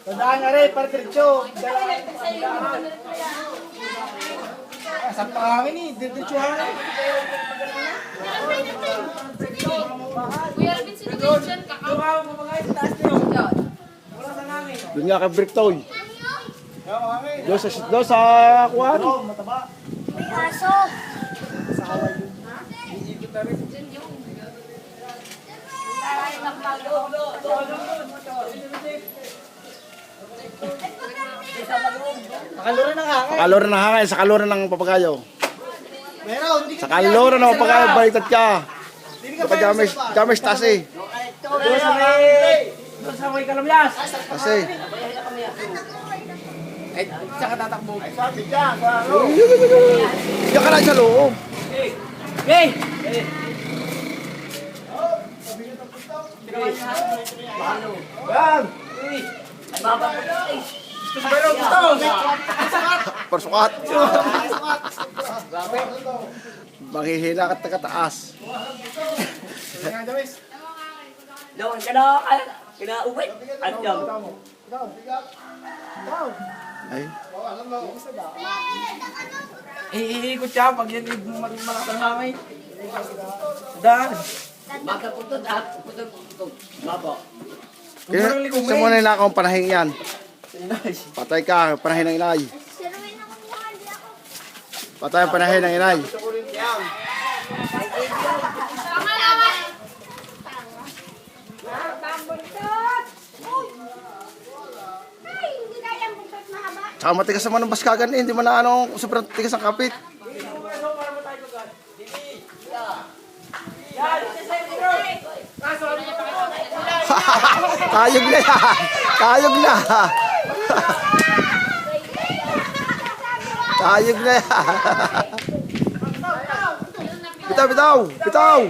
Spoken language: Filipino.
Tandaan nga rin, para diretso. Saan pa kami ni? Diretso hangin. Kuya Alvin, sino kayo dyan? Kakao. Doon nga kay Brictoy. Doon sa kuwan. Mataba. May aso. Nakaluran ng hangin. Kaluran ng hangin, sa kaluran ng papagayo. Meron, hindi Sa kaluran ng papagayo, baliktad ka. Hindi Kapag jamis taas eh. Doon sa may kalamyas. Kasi. Ay, saan ka tatakbo? Diyan ka lang sa loob. Hey! Yan! Persukat. Manghihina ka taas. Doon ka na, kinauwi. At yan. Ay. Iikot siya pag yan malakas ang hangin. Daan. Baka putod at putod. Baba. Isa muna na akong panahing yan. Patay ka, panahin ng inay. Siruin ako mo, hindi ako. Patay ang panahin ng inay. Buntot! Ay, hindi kaya ang buntot mahaba. Tsaka matigas naman ng baskagan eh. Hindi man na ano, sobrang tigas ang kapit. Kayog na yan. Kayog na. Kayog na yan. Bitaw, bitaw, bitaw.